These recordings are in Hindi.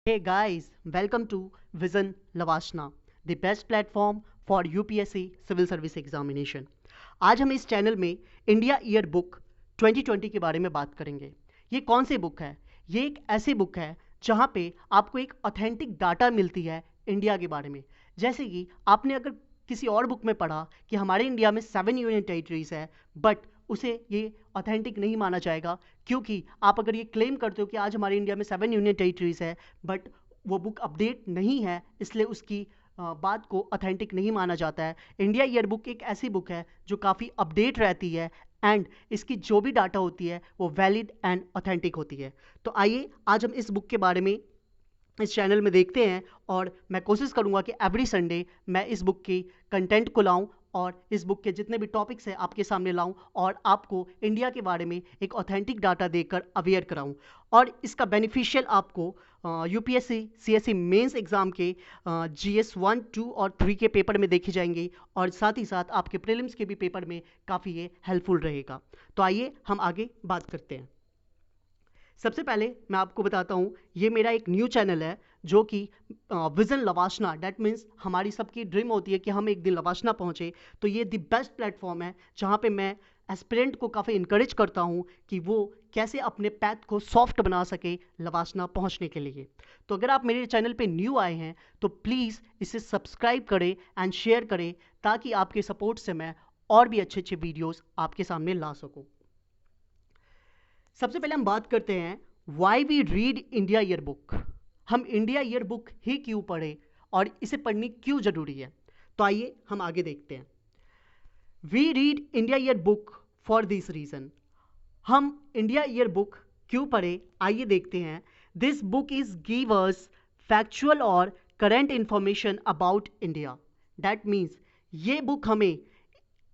Hey guys, welcome to Vision Lavashna, the best platform for UPSC civil service examination. आज हम इस चैनल में इंडिया ईयर बुक 2020 के बारे में बात करेंगे। ये कौन सी बुक है? ये एक ऐसी बुक है जहाँ पे आपको एक ऑथेंटिक डाटा मिलती है इंडिया के बारे में। जैसे कि आपने अगर किसी और बुक में पढ़ा कि हमारे इंडिया में 7 यूनियन टेरिटरीज है, बट उसे ये ऑथेंटिक नहीं माना जाएगा, क्योंकि आप अगर ये क्लेम करते हो कि आज हमारे इंडिया में 7 यूनियन टेरिटरीज है, बट वो बुक अपडेट नहीं है, इसलिए उसकी बात को ऑथेंटिक नहीं माना जाता है। इंडिया ईयर बुक एक ऐसी बुक है जो काफ़ी अपडेट रहती है एंड इसकी जो भी डाटा होती है वो वैलिड एंड ऑथेंटिक होती है। तो आइए आज हम इस बुक के बारे में इस चैनल में देखते हैं, और मैं कोशिश करूंगा कि एवरी संडे मैं इस बुक की कंटेंट को लाऊं और इस बुक के जितने भी टॉपिक्स हैं आपके सामने लाऊं और आपको इंडिया के बारे में एक ऑथेंटिक डाटा देकर अवेयर कराऊं। और इसका बेनिफिशियल आपको यूपीएससी सीएससी मेंस एग्जाम के जीएस 1, 2 और 3 के पेपर में देखे जाएंगे, और साथ ही साथ आपके प्रीलिम्स के भी पेपर में काफ़ी ये हेल्पफुल रहेगा। तो आइए हम आगे बात करते हैं। सबसे पहले मैं आपको बताता हूँ, ये मेरा एक न्यू चैनल है जो कि विजन लवाशना, डैट मीन्स हमारी सबकी ड्रीम होती है कि हम एक दिन लवाशना पहुँचे। तो ये द बेस्ट प्लेटफॉर्म है जहाँ पे मैं एस्पिरेंट को काफ़ी इंकरेज करता हूँ कि वो कैसे अपने पैथ को सॉफ्ट बना सके लवाशना पहुँचने के लिए। तो अगर आप मेरे चैनल पे न्यू आए हैं तो प्लीज़ इसे सब्सक्राइब करें एंड शेयर करें, ताकि आपके सपोर्ट से मैं और भी अच्छे अच्छे वीडियोज़ आपके सामने ला सकूँ। सबसे पहले हम बात करते हैं why we read India year book. हम इंडिया ईयर बुक ही क्यों पढ़े और इसे पढ़नी क्यों ज़रूरी है। तो आइए हम आगे देखते हैं। We read India year book for this reason. हम इंडिया ईयर बुक क्यों पढ़े, आइए देखते हैं। This book is give us factual और current information about India. That means ये बुक हमें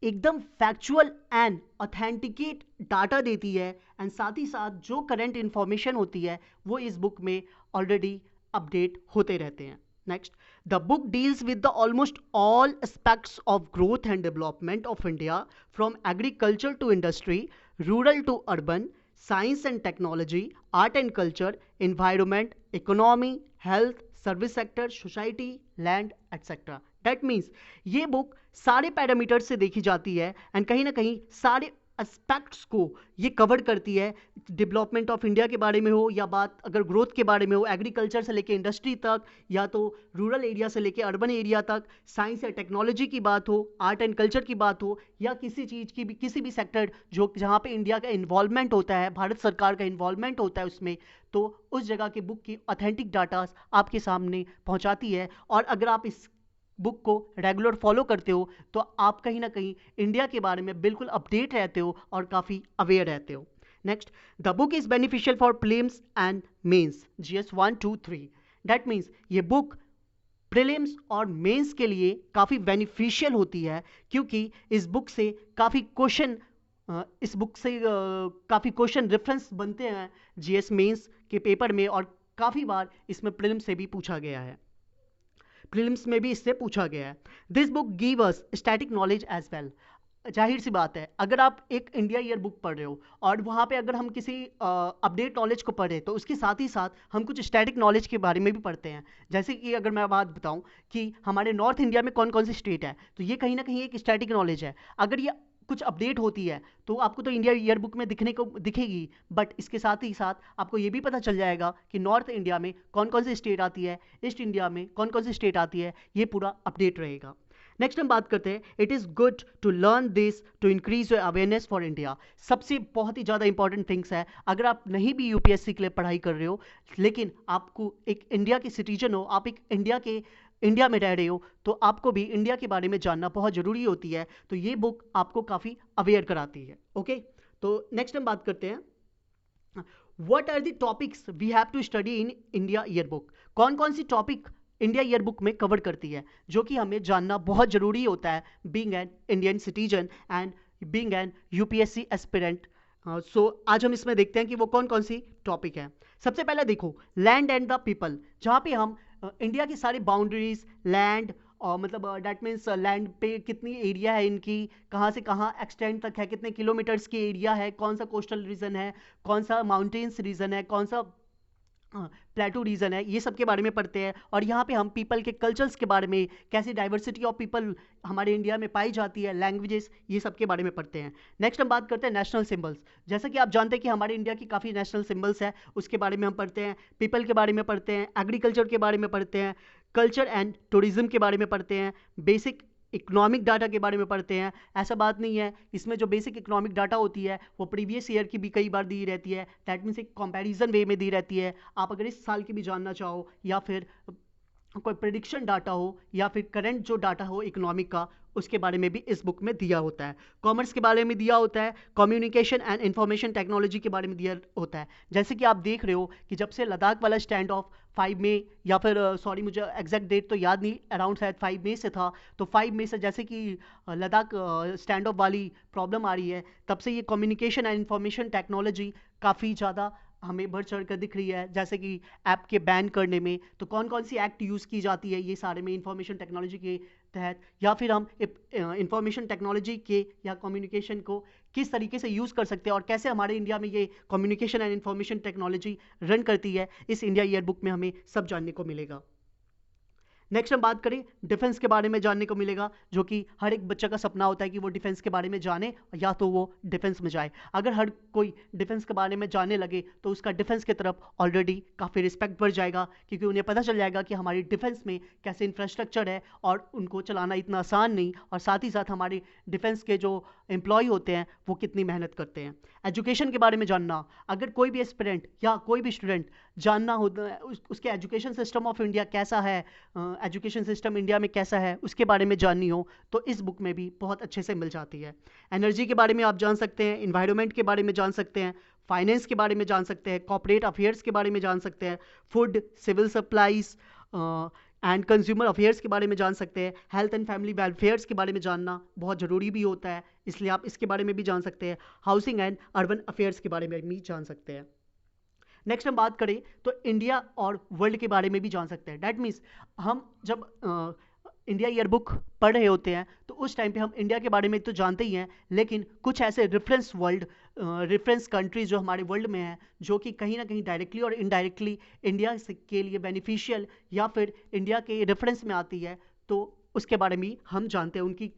एकदम फैक्चुअल एंड ऑथेंटिकेट डाटा देती है, एंड साथ ही साथ जो करंट इंफॉर्मेशन होती है वो इस बुक में ऑलरेडी अपडेट होते रहते हैं। Next, the book deals with the almost all aspects of growth and development of India, from agriculture to industry, rural to urban, science and technology, art and culture, environment, economy, health, service sector, society, land etcetera. That means ये बुक सारे पैरामीटर्स से देखी जाती है एंड कहीं ना कहीं सारे एस्पेक्ट्स को ये कवर करती है। डेवलपमेंट ऑफ इंडिया के बारे में हो, या बात अगर ग्रोथ के बारे में हो, एग्रीकल्चर से लेके इंडस्ट्री तक, या तो रूरल एरिया से लेके अर्बन एरिया तक, साइंस या टेक्नोलॉजी की बात हो, आर्ट एंड कल्चर की बात हो, या किसी चीज़ की भी किसी भी सेक्टर जो जहाँ पे इंडिया का इन्वॉल्वमेंट होता है, भारत सरकार का इन्वॉल्वमेंट होता है उसमें, तो उस जगह के बुक की ऑथेंटिक डाटा आपके सामने पहुँचाती है। और अगर आप इस बुक को रेगुलर फॉलो करते हो तो आप कहीं ना कहीं इंडिया के बारे में बिल्कुल अपडेट रहते हो और काफ़ी अवेयर रहते हो। Next, the book is beneficial for prelims and mains GS 1, 2, 3। That means ये बुक प्रीलिम्स और मेंस के लिए काफ़ी बेनिफिशियल होती है, क्योंकि इस बुक से काफ़ी क्वेश्चन इस बुक से काफ़ी क्वेश्चन रेफरेंस बनते हैं जीएस मेंस के पेपर में, और काफ़ी बार इसमें प्रीलिम्स से भी पूछा गया है, प्रीलिम्स में भी इससे पूछा गया है। This book give us static knowledge as well. जाहिर सी बात है, अगर आप एक इंडिया ईयर बुक पढ़ रहे हो और वहाँ पे अगर हम किसी अपडेट नॉलेज को पढ़े, तो उसके साथ ही साथ हम कुछ स्टैटिक नॉलेज के बारे में भी पढ़ते हैं। जैसे कि अगर मैं बात बताऊं कि हमारे नॉर्थ इंडिया में कौन कौन सी स्टेट है, तो ये कहीं ना कहीं एक स्टैटिक नॉलेज है। अगर ये कुछ अपडेट होती है तो आपको तो इंडिया ईयर बुक में दिखने को दिखेगी, बट इसके साथ ही साथ आपको ये भी पता चल जाएगा कि नॉर्थ इंडिया में कौन कौन सी स्टेट आती है, ईस्ट इंडिया में कौन कौन सी स्टेट आती है, ये पूरा अपडेट रहेगा। नेक्स्ट हम बात करते हैं, it is good to learn this to increase your awareness for India. सबसे बहुत ही ज़्यादा इंपॉर्टेंट थिंग्स है, अगर आप नहीं भी यूपीएससी के लिए पढ़ाई कर रहे हो, लेकिन आपको एक इंडिया के सिटीजन हो, आप एक इंडिया में रह रहे हो, तो आपको भी इंडिया के बारे में जानना बहुत ज़रूरी होती है। तो ये बुक आपको काफ़ी अवेयर कराती है। ओके, तो नेक्स्ट हम बात करते हैं, what are the topics we have to study in India year book. कौन कौन सी टॉपिक इंडिया ईयर बुक में कवर करती है जो कि हमें जानना बहुत ज़रूरी होता है, being an Indian citizen and being an UPSC aspirant. So आज हम इसमें देखते हैं कि वो कौन कौन सी टॉपिक है। सबसे पहले देखो, लैंड एंड द पीपल, जहाँ पे हम इंडिया की सारी बाउंड्रीज, लैंड, और मतलब डैट मीन्स लैंड पे कितनी एरिया है इनकी, कहाँ से कहाँ एक्सटेंड तक है, कितने किलोमीटर्स की एरिया है, कौन सा कोस्टल रीजन है, कौन सा माउंटेन्स रीजन है, कौन सा प्लेटो रीजन है, ये सब के बारे में पढ़ते हैं। और यहाँ पे हम पीपल के कल्चर्स के बारे में, कैसी डाइवर्सिटी ऑफ पीपल हमारे इंडिया में पाई जाती है, लैंग्वेजेस, ये सब के बारे में पढ़ते हैं। नेक्स्ट हम बात करते हैं नेशनल सिंबल्स। जैसा कि आप जानते हैं कि हमारे इंडिया की काफ़ी नेशनल सिंबल्स है, उसके बारे में हम पढ़ते हैं। पीपल के बारे में पढ़ते हैं, एग्रीकल्चर के बारे में पढ़ते हैं, कल्चर एंड टूरिज्म के बारे में पढ़ते हैं, बेसिक इकोनॉमिक डाटा के बारे में पढ़ते हैं। ऐसा बात नहीं है, इसमें जो बेसिक इकोनॉमिक डाटा होती है वो प्रीवियस ईयर की भी कई बार दी रहती है, दैट मीन्स एक कंपैरिजन वे में दी रहती है। आप अगर इस साल की भी जानना चाहो, या फिर कोई प्रिडिक्शन डाटा हो, या फिर करंट जो डाटा हो इकोनॉमिक का, उसके बारे में भी इस बुक में दिया होता है। कॉमर्स के बारे में दिया होता है, कम्युनिकेशन एंड इंफॉर्मेशन टेक्नोलॉजी के बारे में दिया होता है। जैसे कि आप देख रहे हो कि जब से लद्दाख वाला स्टैंड ऑफ 5 मई, या फिर सॉरी मुझे एग्जैक्ट डेट तो याद नहीं, अराउंड शायद 5 मई से था, तो 5 मई से जैसे कि लद्दाख स्टैंड ऑफ वाली प्रॉब्लम आ रही है, तब से ये कम्युनिकेशन एंड इंफॉर्मेशन टेक्नोलॉजी काफ़ी ज़्यादा हमें बढ़ चढ़ कर दिख रही है। जैसे कि ऐप के बैन करने में, तो कौन कौन सी एक्ट यूज़ की जाती है ये सारे में इंफॉर्मेशन टेक्नोलॉजी के तहत, या फिर हम इंफॉर्मेशन टेक्नोलॉजी के या कम्युनिकेशन को किस तरीके से यूज़ कर सकते हैं, और कैसे हमारे इंडिया में ये communication and information technology run करती है, इस इंडिया ईयर बुक में हमें सब जानने को मिलेगा। नेक्स्ट हम बात करें डिफेंस के बारे में, जानने को मिलेगा, जो कि हर एक बच्चा का सपना होता है कि वो डिफेंस के बारे में जाने, या तो वो डिफेंस में जाए। अगर हर कोई डिफेंस के बारे में जानने लगे तो उसका डिफेंस की तरफ ऑलरेडी काफ़ी रिस्पेक्ट बढ़ जाएगा, क्योंकि उन्हें पता चल जाएगा कि हमारी डिफेंस में कैसे इंफ्रास्ट्रक्चर है और उनको चलाना इतना आसान नहीं, और साथ ही साथ हमारे डिफेंस के जो एम्प्लॉय होते हैं वो कितनी मेहनत करते हैं। एजुकेशन के बारे में जानना, अगर कोई भी एस्पिरेंट या कोई भी स्टूडेंट जानना हो उसके एजुकेशन सिस्टम ऑफ इंडिया कैसा है, एजुकेशन सिस्टम इंडिया में कैसा है, उसके बारे में जाननी हो तो इस बुक में भी बहुत अच्छे से मिल जाती है। एनर्जी के बारे में आप जान सकते हैं, इन्वायरमेंट के बारे में जान सकते हैं, फाइनेंस के बारे में जान सकते हैं, कॉर्पोरेट अफेयर्स के बारे में जान सकते हैं, food, civil supplies and consumer affairs के बारे में जान सकते हैं। हेल्थ एंड फैमिली वेलफेयर्स के बारे में जानना बहुत ज़रूरी भी होता है, इसलिए आप इसके बारे में भी जान सकते हैं। हाउसिंग एंड अर्बन अफेयर्स के बारे में भी जान सकते हैं। नेक्स्ट हम बात करें तो इंडिया और वर्ल्ड के बारे में भी जान सकते हैं। डैट मीन्स हम जब इंडिया ईयर बुक पढ़ रहे होते हैं तो उस टाइम पे हम इंडिया के बारे में तो जानते ही हैं, लेकिन कुछ ऐसे रेफरेंस कंट्रीज जो हमारे वर्ल्ड में हैं, जो कि कहीं ना कहीं डायरेक्टली और इनडायरेक्टली इंडिया के लिए बेनिफिशियल या फिर इंडिया के रेफरेंस में आती है, तो उसके बारे में हम जानते हैं। उनकी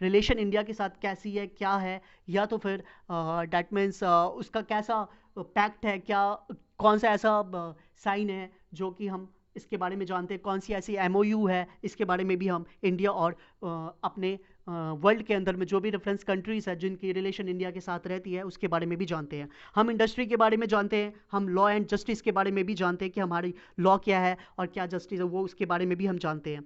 रिलेशन इंडिया के साथ कैसी है, क्या है, या तो फिर डैट मीन्स उसका कैसा पैक्ट है, क्या कौन सा ऐसा साइन है जो कि हम इसके बारे में जानते हैं, कौन सी ऐसी MOU है, इसके बारे में भी हम इंडिया और अपने वर्ल्ड के अंदर में जो भी रेफरेंस कंट्रीज है जिनकी रिलेशन इंडिया के साथ रहती है उसके बारे में भी जानते हैं। हम इंडस्ट्री के बारे में जानते हैं, हम लॉ एंड जस्टिस के बारे में भी जानते हैं कि हमारी लॉ क्या है और क्या जस्टिस है, वो उसके बारे में भी हम जानते हैं।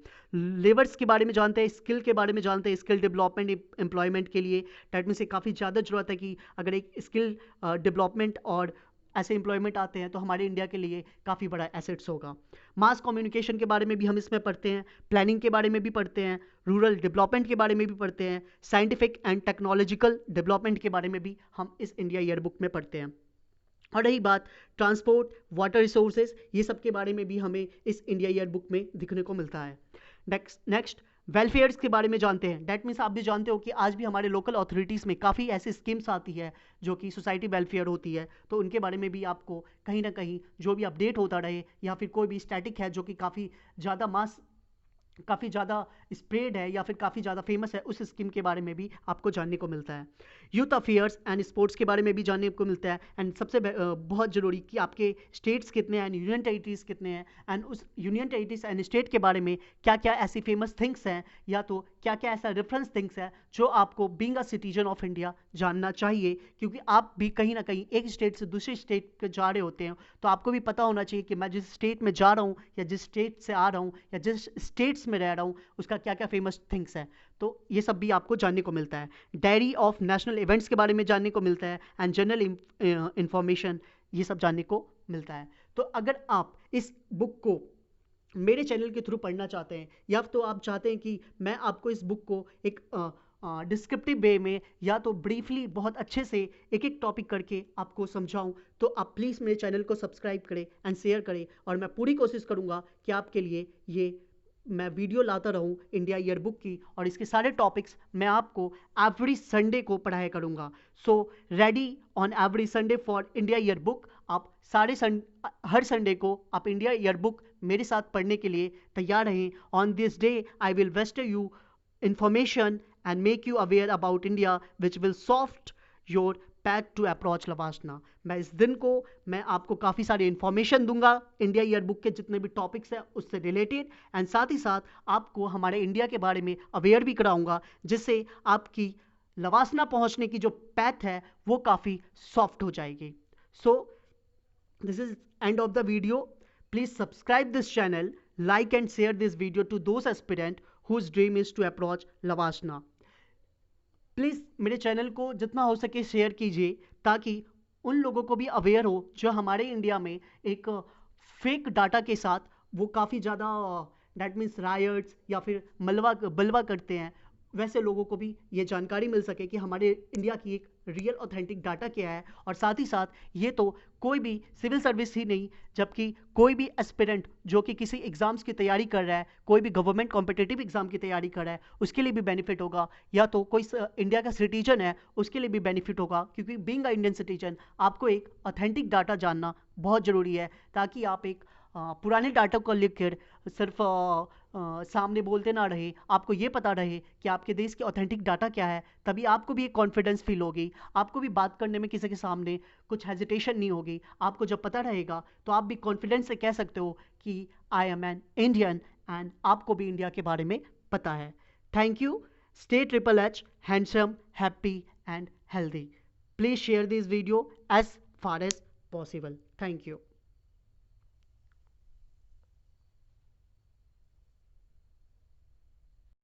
लेबर्स के बारे में जानते हैं, स्किल के बारे में जानते हैं, स्किल डेवलपमेंट एम्प्लॉयमेंट के लिए डेट मीन से काफ़ी ज़्यादा ज़रूरत है कि अगर एक स्किल डेवलपमेंट और ऐसे एम्प्लॉयमेंट आते हैं तो हमारे इंडिया के लिए काफ़ी बड़ा एसेट्स होगा। मास कम्युनिकेशन के बारे में भी हम इसमें पढ़ते हैं, प्लानिंग के बारे में भी पढ़ते हैं, रूरल डेवलपमेंट के बारे में भी पढ़ते हैं, साइंटिफिक एंड टेक्नोलॉजिकल डेवलपमेंट के बारे में भी हम इस इंडिया ईयर बुक में पढ़ते हैं। और रही बात ट्रांसपोर्ट, वाटर रिसोर्सेज, ये सब के बारे में भी हमें इस इंडिया ईयर बुक में दिखने को मिलता है। नेक्स्ट वेलफेयर्स के बारे में जानते हैं। डैट मीन्स आप भी जानते हो कि आज भी हमारे लोकल अथॉरिटीज़ में काफ़ी ऐसी स्कीम्स आती है जो कि सोसाइटी वेलफेयर होती है, तो उनके बारे में भी आपको कहीं ना कहीं जो भी अपडेट होता रहे, या फिर कोई भी स्टैटिक है जो कि काफ़ी ज़्यादा स्प्रेड है या फिर काफ़ी ज़्यादा फेमस है, उस स्कीम के बारे में भी आपको जानने को मिलता है। यूथ अफेयर्स एंड स्पोर्ट्स के बारे में भी जानने को मिलता है। एंड सबसे बहुत ज़रूरी कि आपके स्टेट्स कितने हैं एंड यूनियन टेरिटरीज़ कितने हैं, एंड उस यूनियन टेरिटरीज एंड स्टेट के बारे में क्या क्या ऐसी फेमस थिंग्स हैं, या तो क्या क्या ऐसा रेफरेंस थिंग्स है जो आपको being a citizen of India जानना चाहिए, क्योंकि आप भी कहीं ना कहीं एक स्टेट से दूसरे स्टेट पे जा रहे होते हैं, तो आपको भी पता होना चाहिए कि मैं जिस स्टेट में जा रहा हूँ या जिस स्टेट से आ रहा हूँ या जिस स्टेट्स में रह रहा हूँ उसका क्या क्या फेमस थिंग्स है, तो ये सब भी आपको जानने को मिलता है। डायरी ऑफ नेशनल इवेंट्स के बारे में जानने को मिलता है, एंड जनरल इंफॉर्मेशन, ये सब जानने को मिलता है। तो अगर आप इस बुक को मेरे चैनल के थ्रू पढ़ना चाहते हैं, या तो आप चाहते हैं कि मैं आपको इस बुक को एक डिस्क्रिप्टिव वे में या तो ब्रीफली बहुत अच्छे से एक एक टॉपिक करके आपको समझाऊं, तो आप प्लीज़ मेरे चैनल को सब्सक्राइब करें एंड शेयर करें, और मैं पूरी कोशिश करूंगा कि आपके लिए ये मैं वीडियो लाता रहूं इंडिया ईयर बुक की, और इसके सारे टॉपिक्स मैं आपको एवरी संडे को पढ़ाया करूंगा। So ready on every Sunday for India year book. आप हर संडे को आप इंडिया ईयरबुक मेरे साथ पढ़ने के लिए तैयार रहें. On this day I will waste you information and make you aware about India which will soft your path to approach Lavasana. मैं इस दिन को मैं आपको काफ़ी सारी इन्फॉर्मेशन दूंगा इंडिया ईयरबुक के जितने भी टॉपिक्स हैं उससे रिलेटेड, एंड साथ ही साथ आपको हमारे इंडिया के बारे में अवेयर भी कराऊंगा जिससे आपकी लवासना पहुंचने की जो पैथ है वो काफ़ी सॉफ्ट हो जाएगी. सो this is end of the video. Please subscribe this channel, like and share this video to those aspirant whose dream is to approach Lavasana. Please मेरे चैनल को जितना हो सके शेयर कीजिए ताकि उन लोगों को भी अवेयर हो जो हमारे इंडिया में एक फेक डाटा के साथ वो काफ़ी ज़्यादा डैट मीन्स रायट्स या फिर बलवा करते हैं. वैसे लोगों को भी ये जानकारी मिल सके कि हमारे इंडिया की एक रियल ऑथेंटिक डाटा क्या है. और साथ ही साथ ये तो कोई भी सिविल सर्विस ही नहीं, जबकि कोई भी एस्पिरेंट जो कि किसी एग्ज़ाम्स की तैयारी कर रहा है, कोई भी गवर्नमेंट कॉम्पिटिटिव एग्ज़ाम की तैयारी कर रहा है, उसके लिए भी बेनिफिट होगा. या तो कोई इंडिया का सिटीजन है उसके लिए भी बेनिफिट होगा, क्योंकि बीइंग अ इंडियन सिटीजन आपको एक ऑथेंटिक डाटा जानना बहुत ज़रूरी है ताकि आप एक पुराने डाटा को लेकर सिर्फ सामने बोलते ना रहे. आपको ये पता रहे कि आपके देश की ऑथेंटिक डाटा क्या है, तभी आपको भी एक कॉन्फिडेंस फील होगी, आपको भी बात करने में किसी के सामने कुछ हेजिटेशन नहीं होगी. आपको जब पता रहेगा तो आप भी कॉन्फिडेंस से कह सकते हो कि I am an Indian, and आपको भी इंडिया के बारे में पता है. Thank you. Stay triple H handsome, happy and healthy. Please share this video as far as possible. Thank you.